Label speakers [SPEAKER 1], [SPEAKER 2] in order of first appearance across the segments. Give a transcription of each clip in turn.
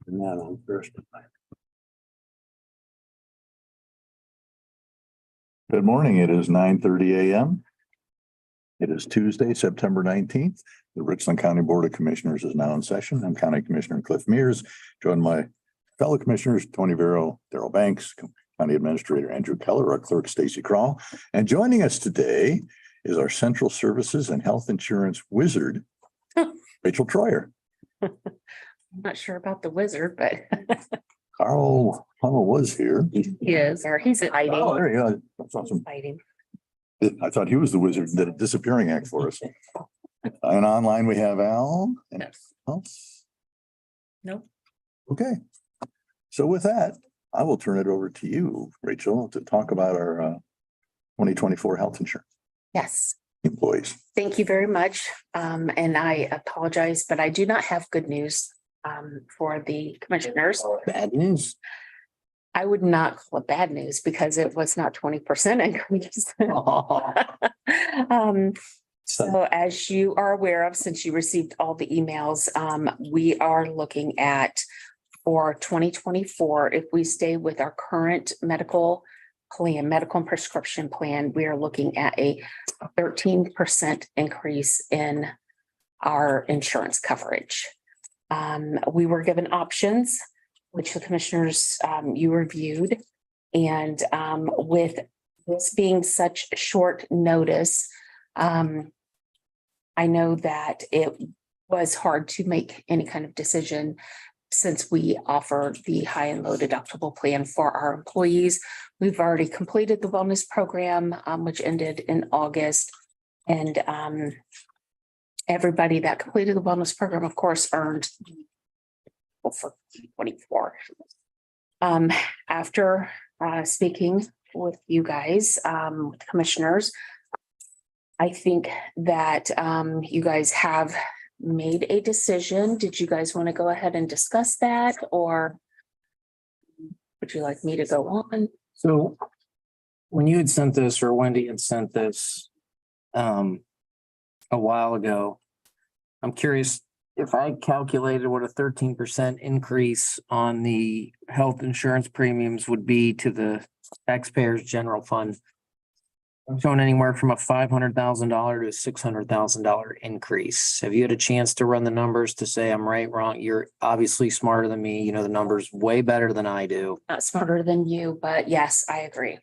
[SPEAKER 1] Not on first. Good morning. It is 9:30 a.m. It is Tuesday, September 19th. The Richland County Board of Commissioners is now in session. I'm County Commissioner Cliff Mears, joined by fellow commissioners Tony Vero, Darrell Banks, County Administrator Andrew Keller, our clerk Stacy Crawl. And joining us today is our Central Services and Health Insurance wizard, Rachel Troyer.
[SPEAKER 2] I'm not sure about the wizard, but
[SPEAKER 1] Carl Hummel was here.
[SPEAKER 2] he is, or he's
[SPEAKER 1] Oh,
[SPEAKER 2] hiding.
[SPEAKER 1] there you go. That's awesome.
[SPEAKER 2] Hiding.
[SPEAKER 1] I thought he was the wizard that did a disappearing act for us. And online we have Al. And else.
[SPEAKER 2] Nope.
[SPEAKER 1] Okay. So with that, I will turn it over to you, Rachel, to talk about our 2024 health insurance
[SPEAKER 2] Yes,
[SPEAKER 1] employees.
[SPEAKER 2] thank you very much. And I apologize, but I do not have good news for the commissioners.
[SPEAKER 1] Bad news.
[SPEAKER 2] I would not call it bad news because it was not 20% increase. So as you are aware of, since you received all the emails, we are looking at for 2024, if we stay with our current medical plan, medical and prescription plan, we are looking at a 13% increase in our insurance coverage. We were given options, which the commissioners, you reviewed. And with this being such short notice, I know that it was hard to make any kind of decision since we offer the high and low deductible plan for our employees. We've already completed the wellness program, which ended in August. And everybody that completed the wellness program, of course, earned for 24. After speaking with you guys, with the commissioners, I think that you guys have made a decision. Did you guys want to go ahead and discuss that, or would you like me to go on?
[SPEAKER 3] So when you had sent this, or Wendy had sent this a while ago, I'm curious if I calculated what a 13% increase on the health insurance premiums would be to the taxpayers' general fund. I'm showing anywhere from a $500,000 to a $600,000 increase. Have you had a chance to run the numbers to say I'm right, wrong? You're obviously smarter than me. You know the numbers way better than I do.
[SPEAKER 2] Not smarter than you, but yes, I agree.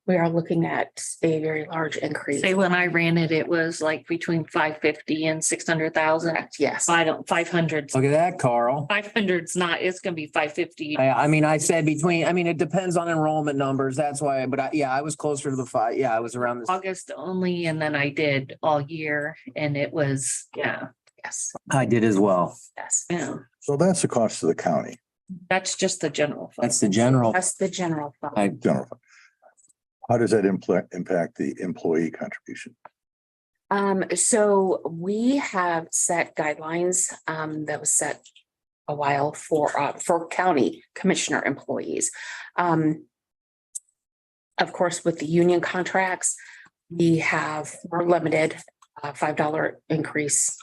[SPEAKER 2] We are looking at a very large increase.
[SPEAKER 4] Say when I ran it, it was like between 550 and 600,000.
[SPEAKER 2] Yes.
[SPEAKER 4] I don't, 500.
[SPEAKER 3] Look at that, Carl.
[SPEAKER 4] 500's not, it's gonna be 550.
[SPEAKER 3] I mean, I said between, I mean, it depends on enrollment numbers. That's why, but I was closer to the five. Yeah, I was around this.
[SPEAKER 4] August only, and then I did all year and it was, yeah,
[SPEAKER 2] Yes,
[SPEAKER 3] I did as well.
[SPEAKER 2] yes.
[SPEAKER 4] yeah.
[SPEAKER 1] So that's the cost of the county.
[SPEAKER 4] That's just the general. fund.
[SPEAKER 3] That's the general.
[SPEAKER 2] That's the general fund.
[SPEAKER 3] I,
[SPEAKER 1] General fund. How does that impact the employee contribution?
[SPEAKER 2] So we have set guidelines, that was set a while for county commissioner employees. Of course, with the union contracts, we're limited, $5 increase.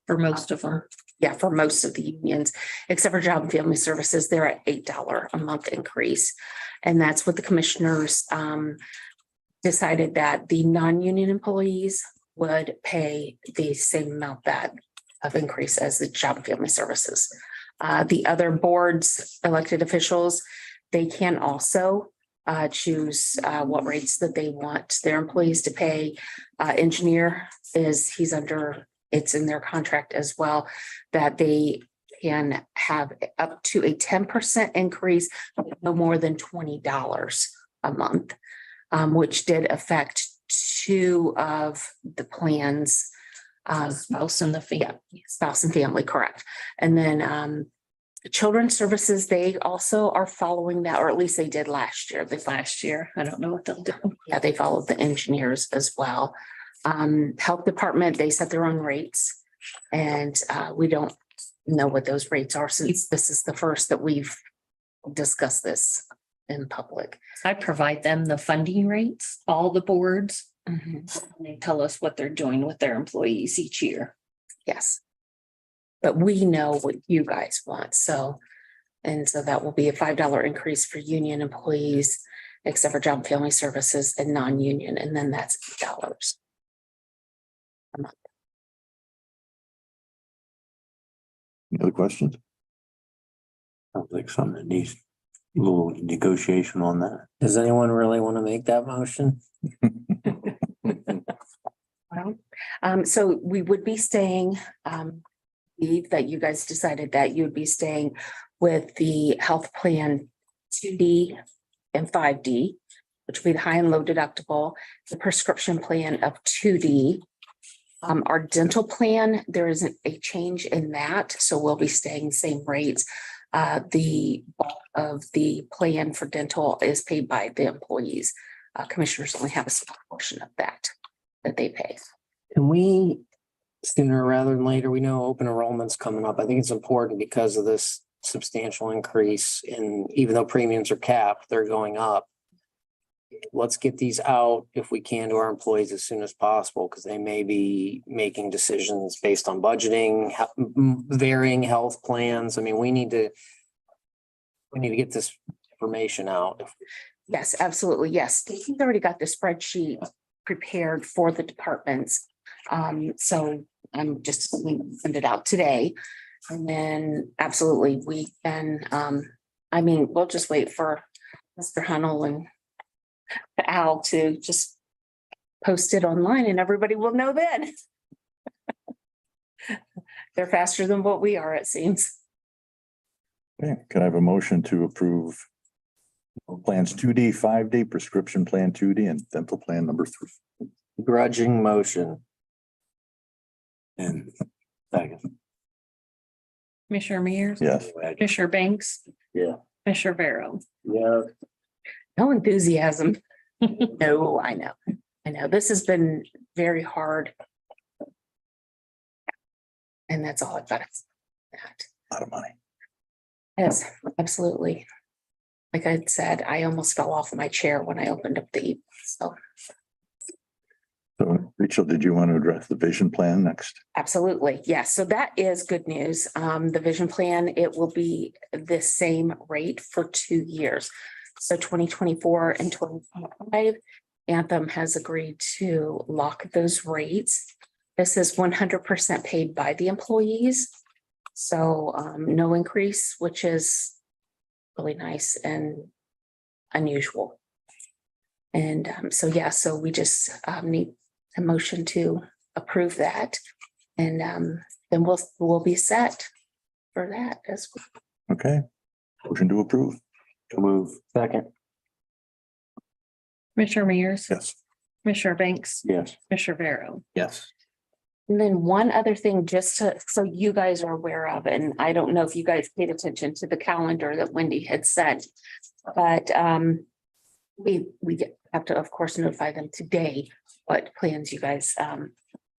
[SPEAKER 4] For most of them.
[SPEAKER 2] Yeah, for most of the unions, except for Job and Family Services, they're at $8 a month increase. And that's what the commissioners decided, that the non-union employees would pay the same amount of increase as the Job and Family Services. The other boards, elected officials, they can also choose what rates that they want their employees to pay. Engineer it's in their contract as well, that they can have up to a 10% increase, but no more than $20 a month, which did affect two of the plans.
[SPEAKER 4] Spouse and the family.
[SPEAKER 2] Spouse and family, correct. And then children's services, they also are following that, or at least they did last year.
[SPEAKER 4] Last year, I don't know what they'll do.
[SPEAKER 2] Yeah, they followed the engineers as well. Health department, they set their own rates, and we don't know what those rates are, since this is the first that we've discussed this in public.
[SPEAKER 4] I provide them the funding rates, all the boards,
[SPEAKER 2] Mhm.
[SPEAKER 4] and they tell us what they're doing with their employees each year.
[SPEAKER 2] Yes. But we know what you guys want, so. And so that will be a $5 increase for union employees, except for job and family services and non-union, and then that's $8 a month.
[SPEAKER 1] Any other questions?
[SPEAKER 5] Sounds like something that needs a little negotiation on that.
[SPEAKER 3] Does anyone really want to make that motion?
[SPEAKER 2] Well, so we would be staying, believe that you guys decided that you would be staying with the health plan 2D and 5D, which would be the high and low deductible, the prescription plan of 2D. Our dental plan, there isn't a change in that, so we'll be staying same rates. The bulk of the plan for dental is paid by the employees. Commissioners only have a small portion of that they pay.
[SPEAKER 3] Can we, sooner rather than later, we know open enrollment's coming up. I think it's important because of this substantial increase in, even though premiums are capped, they're going up. Let's get these out if we can to our employees as soon as possible, because they may be making decisions based on budgeting, varying health plans. I mean, we need to get this information out.
[SPEAKER 2] Yes, absolutely. Yes, Stacy's already got the spreadsheet prepared for the departments. So I'm just we send it out today. And then absolutely we can, we'll just wait for Mr. Hunnell and Al to just post it online and everybody will know then. They're faster than what we are, it seems.
[SPEAKER 1] Okay, can I have a motion to approve plans 2D, 5D, prescription plan 2D, and dental plan number 3?
[SPEAKER 3] Grudging motion.
[SPEAKER 5] And second.
[SPEAKER 4] Commissioner Mears.
[SPEAKER 1] Yes.
[SPEAKER 4] Commissioner Banks.
[SPEAKER 5] Yeah.
[SPEAKER 4] Commissioner Vero.
[SPEAKER 3] Yeah.
[SPEAKER 2] No enthusiasm. No, I know. I know. This has been very hard. And that's all I've got. That.
[SPEAKER 1] A lot of money.
[SPEAKER 2] Yes, absolutely. Like I said, I almost fell off my chair when I opened up the, so
[SPEAKER 1] So Rachel, did you want to address the vision plan next?
[SPEAKER 2] absolutely. Yes. So that is good news. The vision plan, it will be the same rate for 2 years. So 2024 and 2025, Anthem has agreed to lock those rates. This is 100% paid by the employees. So no increase, which is really nice and unusual. And so, yeah, so we just need a motion to approve that. And then we'll be set for that as well.
[SPEAKER 1] Okay, motion to approve.
[SPEAKER 5] To move.
[SPEAKER 3] Second.
[SPEAKER 4] Commissioner Mears.
[SPEAKER 1] Yes.
[SPEAKER 4] Commissioner Banks.
[SPEAKER 5] Yes.
[SPEAKER 4] Commissioner Vero.
[SPEAKER 5] Yes.
[SPEAKER 2] And then one other thing, just to, so you guys are aware of, and I don't know if you guys paid attention to the calendar that Wendy had sent, but we have to, of course, notify them today what plans you guys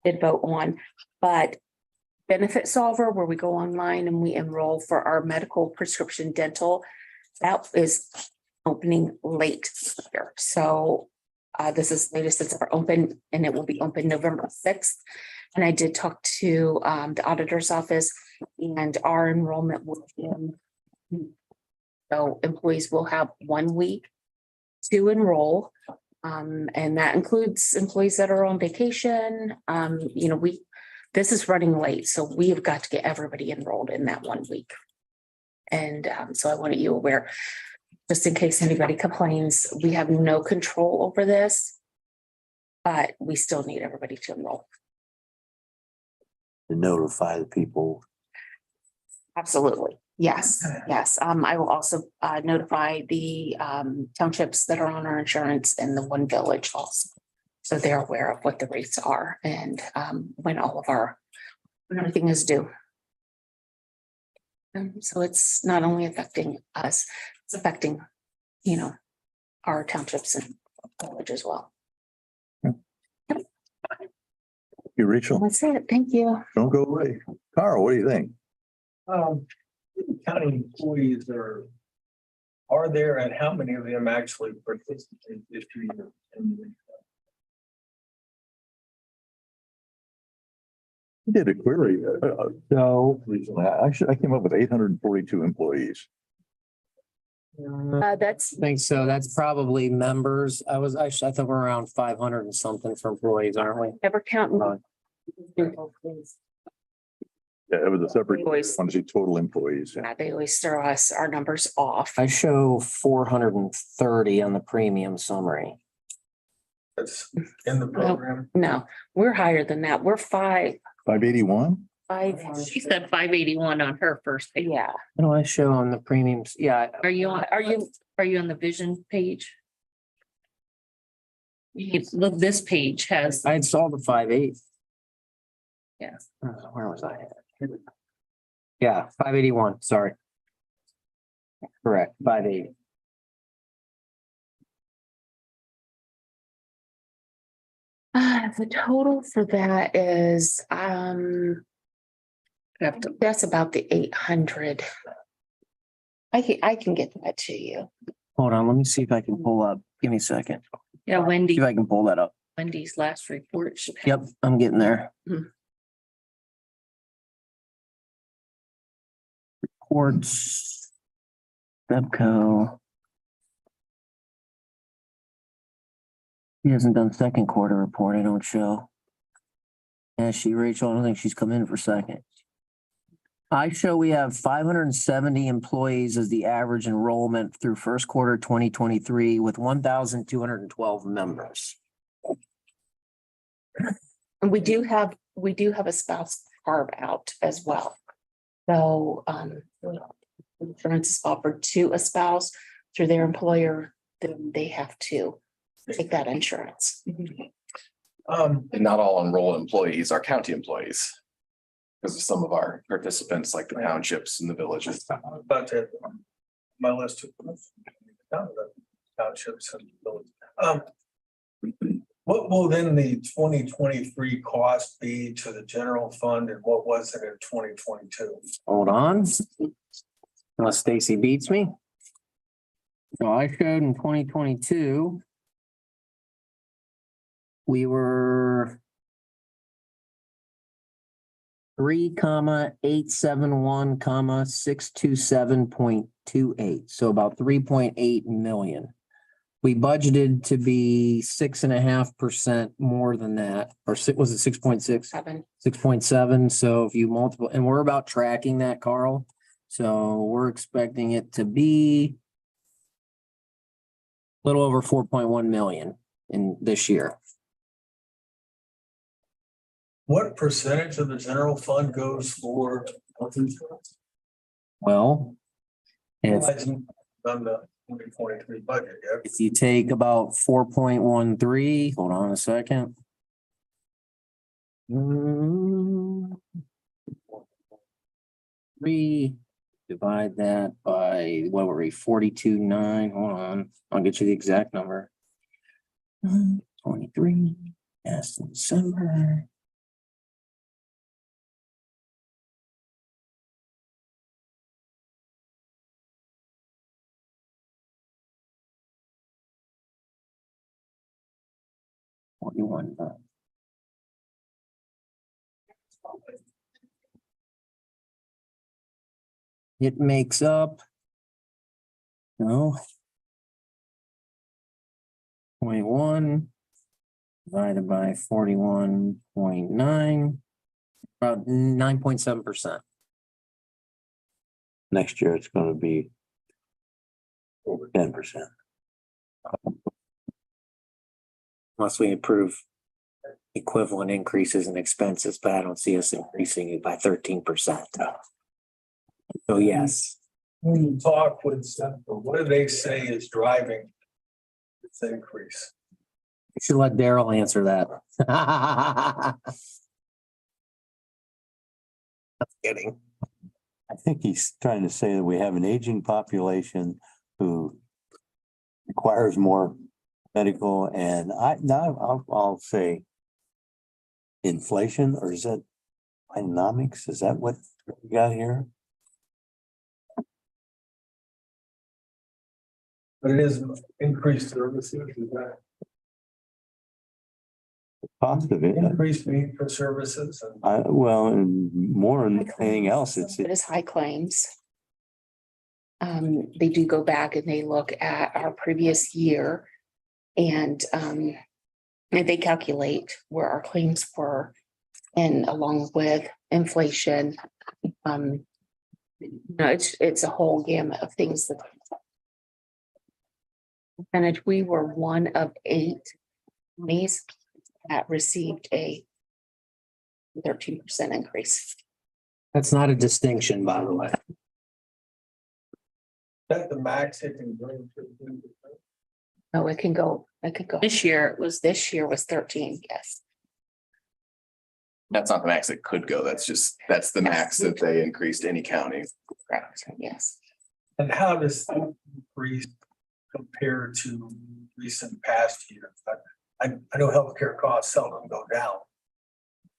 [SPEAKER 2] did vote on. But Benefit Solver, where we go online and we enroll for our medical prescription dental, that is opening late here. So this is latest it's ever open, and it will be open November 6th. And I did talk to the auditor's office, and our enrollment will begin. So employees will have 1 week to enroll. And that includes employees that are on vacation. This is running late, so we have got to get everybody enrolled in that 1 week. And so I wanted you aware, just in case anybody complains, we have no control over this, but we still need everybody to enroll.
[SPEAKER 5] To notify the people.
[SPEAKER 2] Absolutely. Yes, yes. I will also notify the townships that are on our insurance and the One Village also. So they're aware of what the rates are and when everything is due. So it's not only affecting us, it's affecting, our townships and village as well.
[SPEAKER 1] Thank you, Rachel.
[SPEAKER 2] That's it. Thank you.
[SPEAKER 1] Don't go away. Carl, what do you think?
[SPEAKER 6] County employees are there, and how many of them actually participate this year?
[SPEAKER 1] I did a query.
[SPEAKER 5] So
[SPEAKER 1] Recently, I came up with 842 employees.
[SPEAKER 2] That's,
[SPEAKER 3] I think so. That's probably members. I thought we're around 500 and something for employees, aren't we?
[SPEAKER 2] ever counting.
[SPEAKER 1] Yeah, it was a separate, I
[SPEAKER 2] Employees.
[SPEAKER 1] want to see total employees. Yeah.
[SPEAKER 2] They always throw our numbers off.
[SPEAKER 3] I show 430 on the premium summary.
[SPEAKER 6] That's in the program.
[SPEAKER 2] No, we're higher than that. We're
[SPEAKER 1] 581?
[SPEAKER 4] She said 581 on her first page.
[SPEAKER 2] Yeah.
[SPEAKER 3] What do I show on the premiums? Yeah,
[SPEAKER 4] Are you on the vision page? Look, this page has,
[SPEAKER 3] I saw the 5.8.
[SPEAKER 4] Yeah.
[SPEAKER 3] Where was I? Yeah, 581, sorry. Correct, 580.
[SPEAKER 2] The total for that is,
[SPEAKER 4] have to,
[SPEAKER 2] that's about the 800. I can get that to you.
[SPEAKER 3] Hold on, let me see if I can pull up. Give me a second.
[SPEAKER 4] yeah,
[SPEAKER 3] See if I can pull that up.
[SPEAKER 4] Wendy's last report.
[SPEAKER 3] Yep, I'm getting there.
[SPEAKER 2] Hmm.
[SPEAKER 3] Reports. Bevco. He hasn't done second quarter report, I don't show. Yeah, Rachel, I don't think she's come in for second. I show we have 570 employees as the average enrollment through first quarter 2023 with 1,212 members.
[SPEAKER 2] And we do have a spouse carve out as well. So, insurance is offered to a spouse through their employer, then they have to take that insurance.
[SPEAKER 6] Um,
[SPEAKER 7] And not all enrolled employees are county employees. Because of some of our participants, like the townships and the villages.
[SPEAKER 6] about to, my list of townships and villages. What will then the 2023 cost be to the general fund and what was it in 2022?
[SPEAKER 3] Hold on. Unless Stacy beats me. So I showed in 2022. We were 3,871,627.28, so about 3.8 million. We budgeted to be 6.5% more than that, or was it 6.6? 6.7, so if you multiple, and we're about tracking that, Carl. So we're expecting it to be a little over 4.1 million in this year.
[SPEAKER 6] What percentage of the general fund goes for health insurance?
[SPEAKER 3] Well, if
[SPEAKER 6] Hasn't done the 2023 budget yet.
[SPEAKER 3] if you take about 4.13, hold on a second. Three, divide that by, what were we, 42.9, hold on, I'll get you the exact number. 23, yes, December. $41. It makes up. No. 0.1 divided by 41.9. About 9.7%.
[SPEAKER 5] next year it's gonna be over 10%.
[SPEAKER 3] Unless we improve equivalent increases in expenses, but I don't see us increasing it by 13%. So yes,
[SPEAKER 6] When you talk with Central, what do they say is driving this increase?
[SPEAKER 3] you should let Daryl answer that. I'm kidding.
[SPEAKER 5] I think he's trying to say that we have an aging population who requires more medical, and I'll say inflation, or is that economics? Is that what we got here?
[SPEAKER 6] But it is increased services, is that?
[SPEAKER 5] cost of it.
[SPEAKER 6] Increased need for services and.
[SPEAKER 5] Well, and more than anything else, it's,
[SPEAKER 2] It is high claims. They do go back and they look at our previous year and they calculate where our claims were and along with inflation. No, it's a whole gamut of things that. And we were one of 8 counties that received a 13% increase.
[SPEAKER 3] That's not a distinction, by the way.
[SPEAKER 6] That the max it can go to.
[SPEAKER 2] Oh, it can go.
[SPEAKER 4] This year it was,
[SPEAKER 2] This year was 13, yes.
[SPEAKER 7] That's not the max it could go. That's the max that they increased any county.
[SPEAKER 2] Correct, yes.
[SPEAKER 6] And how does that increase compare to recent past years? I know healthcare costs seldom go down.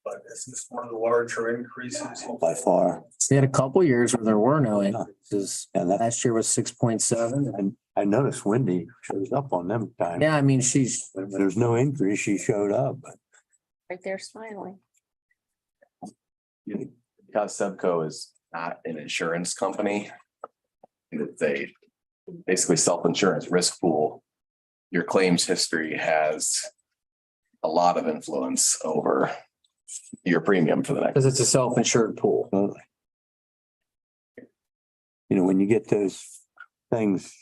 [SPEAKER 6] But is this one of the larger increases?
[SPEAKER 5] by far.
[SPEAKER 3] They had a couple years where there were no increases.
[SPEAKER 5] And that,
[SPEAKER 3] Last year was 6.7.
[SPEAKER 5] and I noticed Wendy shows up on them times.
[SPEAKER 3] Yeah, I mean, she's,
[SPEAKER 5] When there's no increase, she showed up, but
[SPEAKER 2] Right there smiling.
[SPEAKER 7] Because Sebco is not an insurance company. It's a basically self-insurance risk pool. Your claims history has a lot of influence over your premium for the next.
[SPEAKER 3] because it's a self-insured pool.
[SPEAKER 5] you know, when you get those things,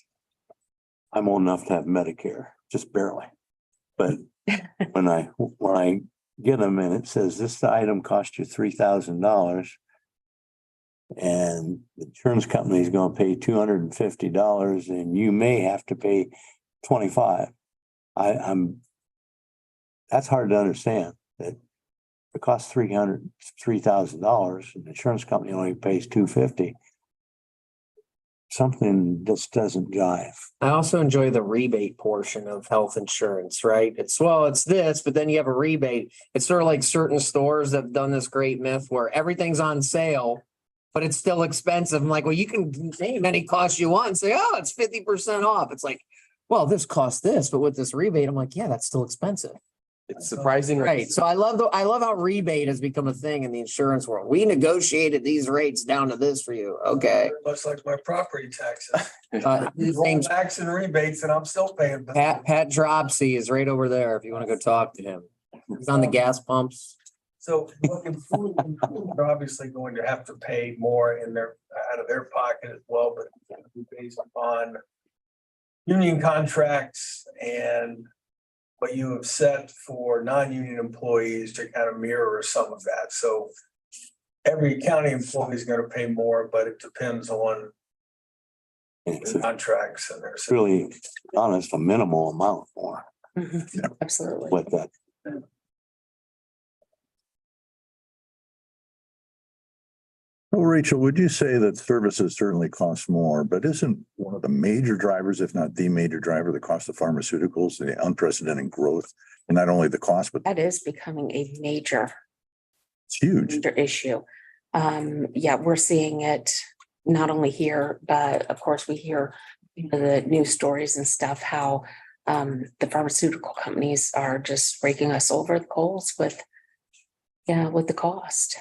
[SPEAKER 5] I'm old enough to have Medicare, just barely. But when I get them and it says this item cost you $3,000 and the insurance company is going to pay $250 and you may have to pay 25. That's hard to understand that it costs $3,000 and the insurance company only pays $250. Something just doesn't jive.
[SPEAKER 3] I also enjoy the rebate portion of health insurance, right? It's this, but then you have a rebate. It's sort of like certain stores that have done this great myth where everything's on sale, but it's still expensive. I'm like, well, you can name any cost you want and say, oh, it's 50% off. It's like, well, this costs this, but with this rebate, I'm like, yeah, that's still expensive.
[SPEAKER 7] It's surprising.
[SPEAKER 3] Right. So I love how rebate has become a thing in the insurance world. We negotiated these rates down to this for you. Okay.
[SPEAKER 6] Much like my property taxes.
[SPEAKER 3] His name's
[SPEAKER 6] Tax and rebates and I'm still paying.
[SPEAKER 3] Pat Dropsy is right over there if you want to go talk to him. He's on the gas pumps.
[SPEAKER 6] So looking forward, they're obviously going to have to pay more out of their pocket as well, but it's gonna be based upon union contracts and what you have set for non-union employees to kind of mirror some of that. So every county employee is going to pay more, but it depends on
[SPEAKER 5] It's
[SPEAKER 6] the contracts and their.
[SPEAKER 5] really honest, a minimal amount more
[SPEAKER 2] Mhm, absolutely.
[SPEAKER 5] with that.
[SPEAKER 1] Well, Rachel, would you say that services certainly cost more, but isn't one of the major drivers, if not the major driver, the cost of pharmaceuticals, the unprecedented growth? And not only the cost, but
[SPEAKER 2] That is becoming a major
[SPEAKER 1] it's huge.
[SPEAKER 2] issue. Yeah, we're seeing it not only here, but of course we hear the news stories and stuff, how the pharmaceutical companies are just raking us over the coals with the cost.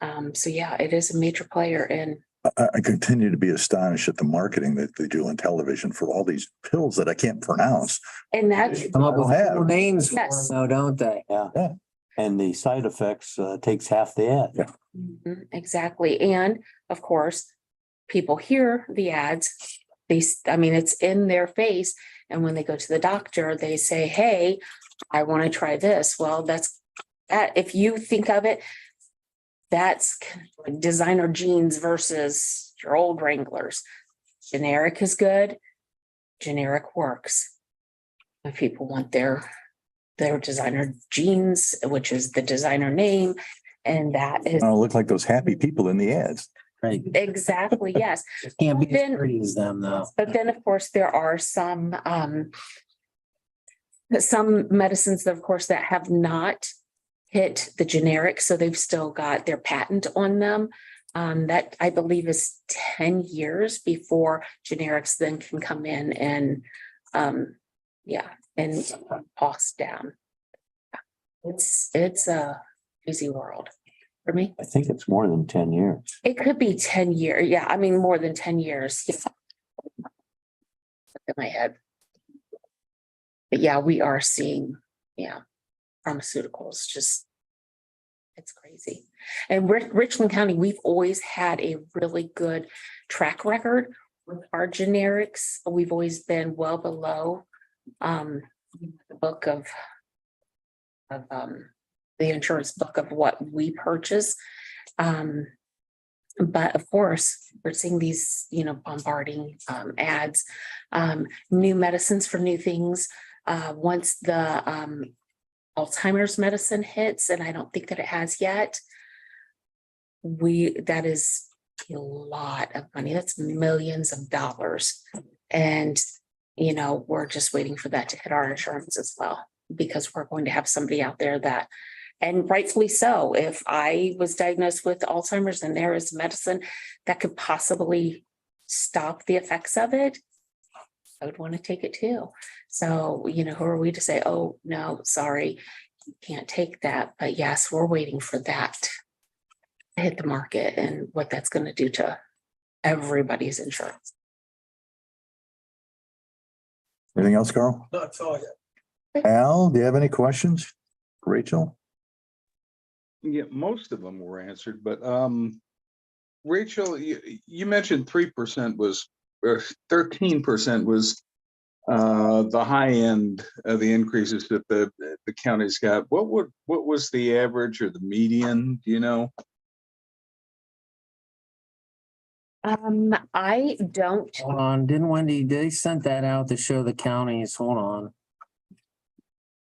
[SPEAKER 2] And so, yeah, it is a major player in.
[SPEAKER 1] I continue to be astonished at the marketing that they do on television for all these pills that I can't pronounce.
[SPEAKER 2] And that,
[SPEAKER 3] Come up with
[SPEAKER 1] Have.
[SPEAKER 3] cool names for
[SPEAKER 2] Yes.
[SPEAKER 3] them, though, don't they?
[SPEAKER 5] Yeah. And the side effects takes half the ad.
[SPEAKER 1] Yeah.
[SPEAKER 2] exactly. And of course, people hear the ads. It's in their face. And when they go to the doctor, they say, hey, I want to try this. Well, that's that. If you think of it, that's like designer jeans versus your old Wranglers. Generic is good. Generic works. If people want their designer jeans, which is the designer name, and that is
[SPEAKER 1] I don't look like those happy people in the ads.
[SPEAKER 3] Right.
[SPEAKER 2] exactly, yes.
[SPEAKER 3] Can't be as
[SPEAKER 2] Then-
[SPEAKER 3] pretty as them, though.
[SPEAKER 2] But then, of course, there are some medicines that, of course, that have not hit the generic, so they've still got their patent on them. That I believe is 10 years before generics then can come in and and cost down. It's a busy world for me.
[SPEAKER 5] I think it's more than 10 years.
[SPEAKER 2] It could be 10 year. Yeah, I mean, more than 10 years. Yeah. In my head. But yeah, we are seeing, pharmaceuticals just, it's crazy. And Richland County, we've always had a really good track record with our generics. We've always been well below the book of the insurance book of what we purchase. But of course, we're seeing these, bombarding ads, new medicines for new things. Once the Alzheimer's medicine hits, and I don't think that it has yet, that is a lot of money. That's millions of dollars. And, we're just waiting for that to hit our insurance as well, because we're going to have somebody out there that, and rightfully so, if I was diagnosed with Alzheimer's and there is medicine that could possibly stop the effects of it, I would want to take it too. So, who are we to say, oh, no, sorry, you can't take that. But yes, we're waiting for that to hit the market and what that's going to do to everybody's insurance.
[SPEAKER 1] Anything else, Carl?
[SPEAKER 6] That's all I got.
[SPEAKER 1] Al, do you have any questions? Rachel?
[SPEAKER 8] Yeah, most of them were answered, but Rachel, you mentioned 3% was, or 13% was the high end of the increases that the county's got. What was the average or the median, do you know?
[SPEAKER 2] I don't.
[SPEAKER 3] Hold on, didn't Wendy, they sent that out to show the counties, hold on.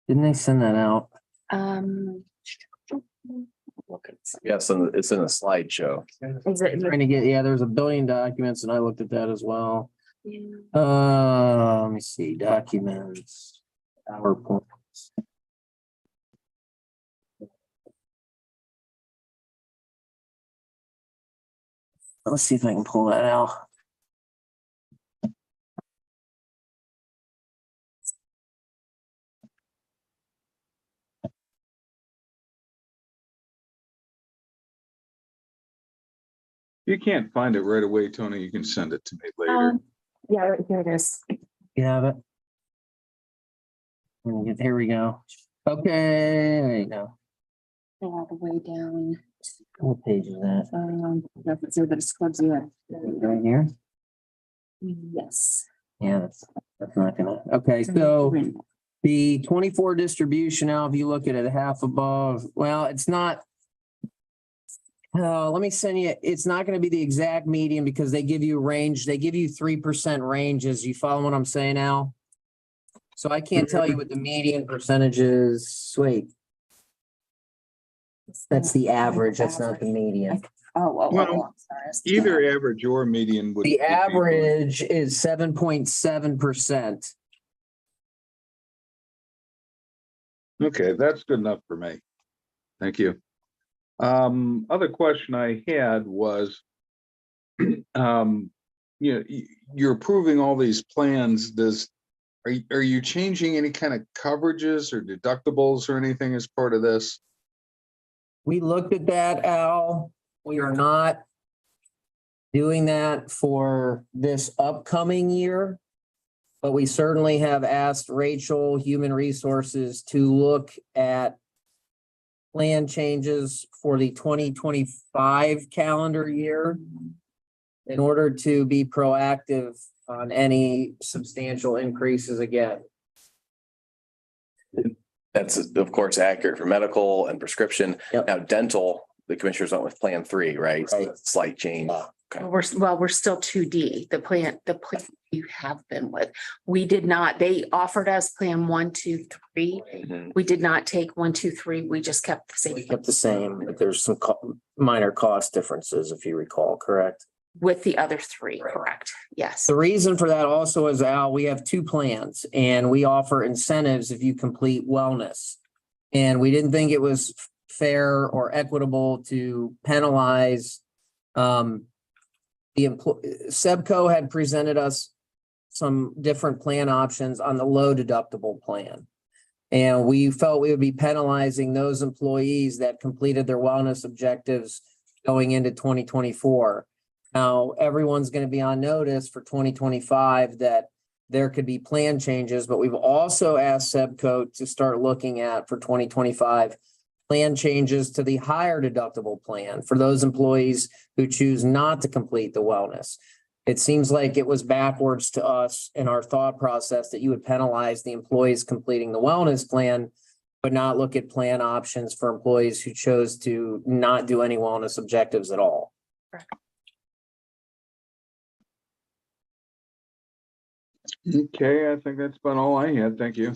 [SPEAKER 3] Didn't they send that out?
[SPEAKER 2] Look at some.
[SPEAKER 7] Yes, and it's in a slideshow.
[SPEAKER 2] Is it?
[SPEAKER 3] Trying to get, there's a billion documents and I looked at that as well.
[SPEAKER 2] Yeah.
[SPEAKER 3] Let me see, documents, PowerPoint. Let's see if I can pull that out.
[SPEAKER 8] If you can't find it right away, Tony, you can send it to me later.
[SPEAKER 2] Yeah, here it is.
[SPEAKER 3] You have it? Here we go. Okay, there you go.
[SPEAKER 2] All the way down.
[SPEAKER 3] What page is that?
[SPEAKER 2] That's the scrubs you have.
[SPEAKER 3] Right here?
[SPEAKER 2] Yes.
[SPEAKER 3] Yeah, that's not gonna, okay, so the 24 distribution now, if you look at it half above, well, it's not. Let me send you, it's not gonna be the exact median because they give you a range, they give you 3% ranges. You follow what I'm saying, Al? So I can't tell you what the median percentage is. Wait. That's the average, that's not the median.
[SPEAKER 8] Well,
[SPEAKER 2] I'm sorry.
[SPEAKER 8] Either average or median would.
[SPEAKER 3] The average is 7.7%.
[SPEAKER 8] Okay, that's good enough for me. Thank you. Other question I had was, you're approving all these plans. Are you changing any kind of coverages or deductibles or anything as part of this?
[SPEAKER 3] We looked at that, Al. We are not doing that for this upcoming year. But we certainly have asked Rachel, Human Resources, to look at plan changes for the 2025 calendar year in order to be proactive on any substantial increases again.
[SPEAKER 7] That's of course accurate for medical and prescription.
[SPEAKER 3] Yep.
[SPEAKER 7] Now dental, the commissioners went with Plan 3, right? So
[SPEAKER 3] Right.
[SPEAKER 7] that's a slight change. Okay.
[SPEAKER 2] We're still 2D, the plan you have been with. We did not, they offered us plan 1, 2, 3.
[SPEAKER 7] Mhm.
[SPEAKER 2] We did not take 1, 2, 3. We just kept the
[SPEAKER 3] We
[SPEAKER 2] same
[SPEAKER 3] kept the same, but there's some minor cost differences, if you recall, correct?
[SPEAKER 2] with the other 3, correct? Yes.
[SPEAKER 3] The reason for that also is, Al, we have 2 plans and we offer incentives if you complete wellness. And we didn't think it was fair or equitable to penalize. Sebco had presented us some different plan options on the low deductible plan. And we felt we would be penalizing those employees that completed their wellness objectives going into 2024. Now, everyone's going to be on notice for 2025 that there could be plan changes, but we've also asked Sebco to start looking at for 2025 plan changes to the higher deductible plan for those employees who choose not to complete the wellness. It seems like it was backwards to us in our thought process that you would penalize the employees completing the wellness plan, but not look at plan options for employees who chose to not do any wellness objectives at all.
[SPEAKER 8] Okay, I think that's about all I had. Thank you.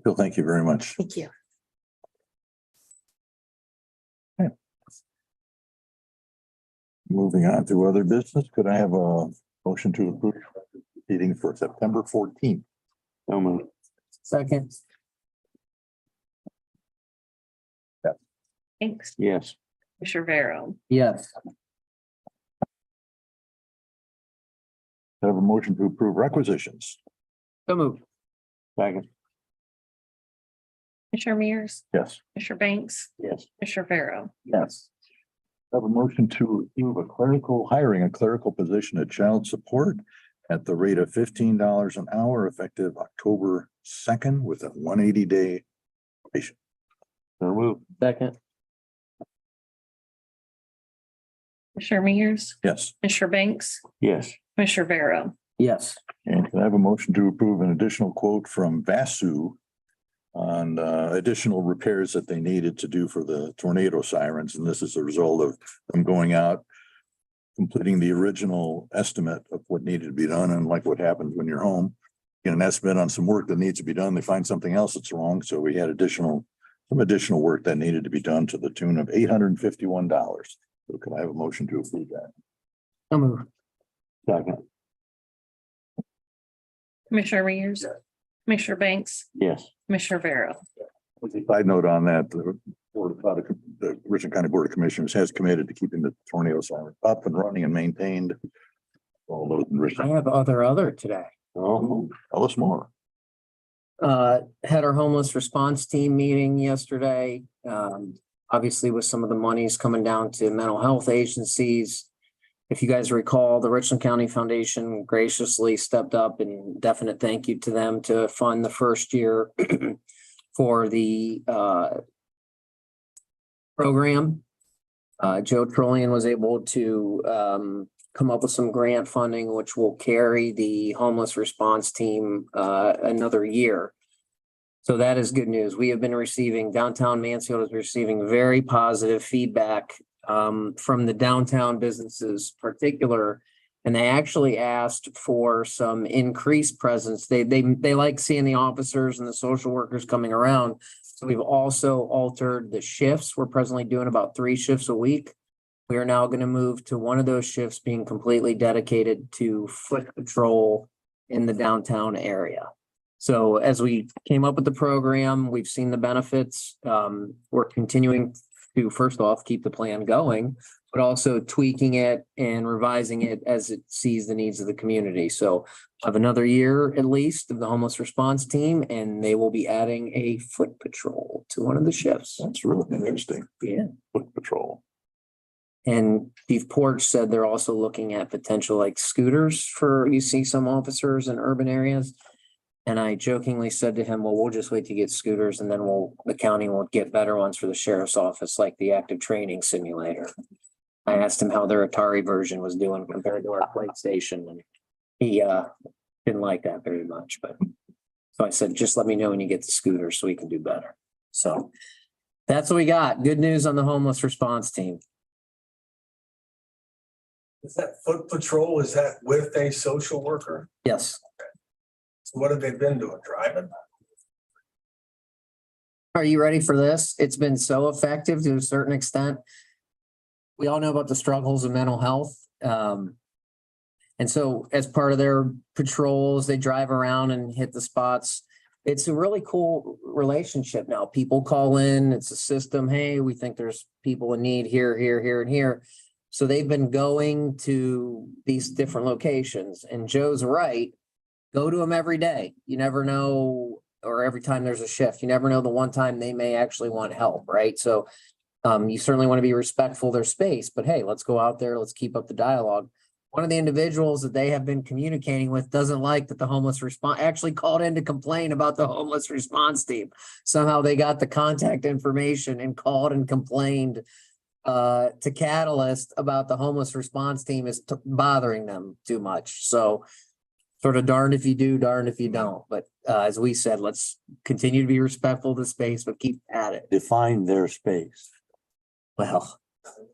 [SPEAKER 1] Bill, thank you very much.
[SPEAKER 2] Thank you.
[SPEAKER 1] Moving on to other business, could I have a motion to approve meeting for September 14th?
[SPEAKER 5] So moved.
[SPEAKER 3] Second,
[SPEAKER 4] Thanks.
[SPEAKER 5] Yes.
[SPEAKER 4] Commissioner Vero,
[SPEAKER 3] yes.
[SPEAKER 1] Could I have a motion to approve requisitions?
[SPEAKER 3] So moved.
[SPEAKER 5] Second.
[SPEAKER 4] Commissioner Mears,
[SPEAKER 1] Yes.
[SPEAKER 4] Commissioner Banks,
[SPEAKER 5] Yes.
[SPEAKER 4] Commissioner Vero,
[SPEAKER 3] Yes.
[SPEAKER 1] I have a motion to approve hiring a clerical position at child support at the rate of $15 an hour effective October 2nd with a 180-day probation.
[SPEAKER 5] So moved.
[SPEAKER 3] Second,
[SPEAKER 4] Commissioner Mears,
[SPEAKER 1] Yes.
[SPEAKER 4] Commissioner Banks,
[SPEAKER 5] Yes.
[SPEAKER 4] Commissioner Vero,
[SPEAKER 3] yes.
[SPEAKER 1] And can I have a motion to approve an additional quote from Vasu on additional repairs that they needed to do for the tornado sirens? And this is a result of them going out, completing the original estimate of what needed to be done, and like what happens when you're home, get an estimate on some work that needs to be done, they find something else that's wrong. So we had some additional work that needed to be done to the tune of $851. So can I have a motion to approve that?
[SPEAKER 3] So moved.
[SPEAKER 5] Second.
[SPEAKER 4] Commissioner Mears, Commissioner Banks,
[SPEAKER 5] Yes.
[SPEAKER 4] Commissioner Vero.
[SPEAKER 1] With a side note on that, the Richland County Board of Commissioners has committed to keeping the tornado siren up and running and maintained. All those in
[SPEAKER 3] I
[SPEAKER 1] Richland,
[SPEAKER 3] have other today.
[SPEAKER 5] Oh,
[SPEAKER 1] tell us more.
[SPEAKER 3] Had our homeless response team meeting yesterday. Obviously with some of the monies coming down to mental health agencies. If you guys recall, the Richland County Foundation graciously stepped up, and definite thank you to them to fund the first year for the program. Joe Trollian was able to come up with some grant funding, which will carry the homeless response team another year. So that is good news. We have been receiving, downtown Mansfield is receiving very positive feedback from the downtown businesses particular. And they actually asked for some increased presence. They like seeing the officers and the social workers coming around. So we've also altered the shifts. We're presently doing about 3 shifts a week. We are now going to move to one of those shifts being completely dedicated to foot patrol in the downtown area. So as we came up with the program, we've seen the benefits. We're continuing to, first off, keep the plan going, but also tweaking it and revising it as it sees the needs of the community. So I have another year at least of the homeless response team, and they will be adding a foot patrol to one of the shifts.
[SPEAKER 1] That's really interesting.
[SPEAKER 3] Yeah.
[SPEAKER 1] Foot patrol.
[SPEAKER 3] And Chief Porch said they're also looking at potential like scooters for, you see some officers in urban areas. And I jokingly said to him, well, we'll just wait to get scooters and then the county will get better ones for the sheriff's office, like the active training simulator. I asked him how their Atari version was doing compared to our PlayStation, and he didn't like that very much, but so I said, just let me know when you get the scooter so we can do better. So that's what we got. Good news on the homeless response team.
[SPEAKER 6] Is that foot patrol, is that with a social worker?
[SPEAKER 3] Yes.
[SPEAKER 6] So what have they been doing, driving?
[SPEAKER 3] Are you ready for this? It's been so effective to a certain extent. We all know about the struggles of mental health. And so as part of their patrols, they drive around and hit the spots. It's a really cool relationship now. People call in, it's a system. Hey, we think there's people in need here, here, and here. So they've been going to these different locations, and Joe's right. go to them every day. You never know, or every time there's a shift, you never know the one time they may actually want help, right? So you certainly want to be respectful of their space, but hey, let's go out there, let's keep up the dialogue. One of the individuals that they have been communicating with doesn't like that the homeless response actually called in to complain about the homeless response team. Somehow they got the contact information and called and complained to Catalyst about the homeless response team is bothering them too much. So sort of darned if you do, darned if you don't. But as we said, let's continue to be respectful of the space, but keep at it.
[SPEAKER 5] Define their space.
[SPEAKER 3] Well,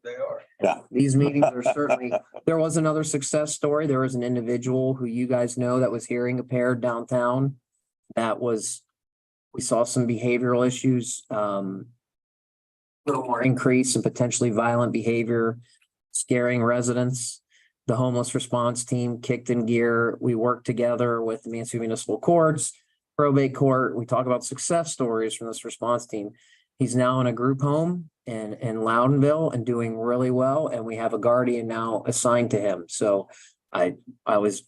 [SPEAKER 6] They are.
[SPEAKER 5] Yeah.
[SPEAKER 3] these meetings are certainly, there was another success story. There was an individual who you guys know that was hearing impaired downtown. That was, we saw some behavioral issues, little more increase in potentially violent behavior, scaring residents. The homeless response team kicked in gear. We worked together with the Mansfield Municipal Courts, probate court. We talk about success stories from this response team. He's now in a group home in Loudonville and doing really well. And we have a guardian now assigned to him. So I was,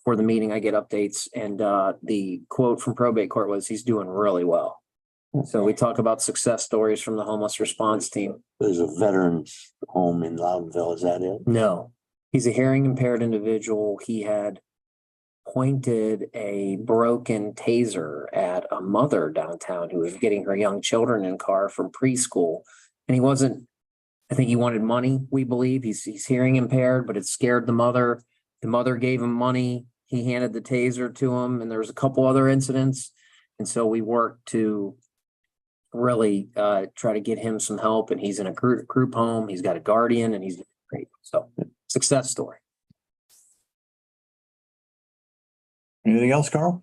[SPEAKER 3] for the meeting, I get updates, and the quote from probate court was he's doing really well. So we talk about success stories from the homeless response team.
[SPEAKER 5] There's a veterans home in Loudonville, is that it?
[SPEAKER 3] No, he's a hearing impaired individual. He had pointed a broken taser at a mother downtown who was getting her young children in car from preschool. And he wasn't, I think he wanted money, we believe. He's hearing impaired, but it scared the mother. The mother gave him money. He handed the taser to him, and there was a couple other incidents. And so we worked to really try to get him some help, and he's in a group home. He's got a guardian, and he's great. So success story.
[SPEAKER 1] Anything else, Carl?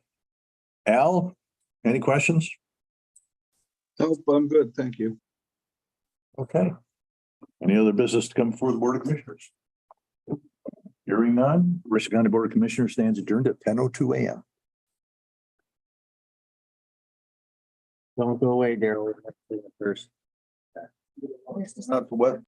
[SPEAKER 1] Al, any questions?
[SPEAKER 8] Nope, I'm good, thank you.
[SPEAKER 1] Okay. Any other business to come before the Board of Commissioners? Hearing none, Richland County Board of Commissioners stands adjourned at 10:02 a.m.
[SPEAKER 3] Don't go away, Daryl. First.
[SPEAKER 6] Not the what?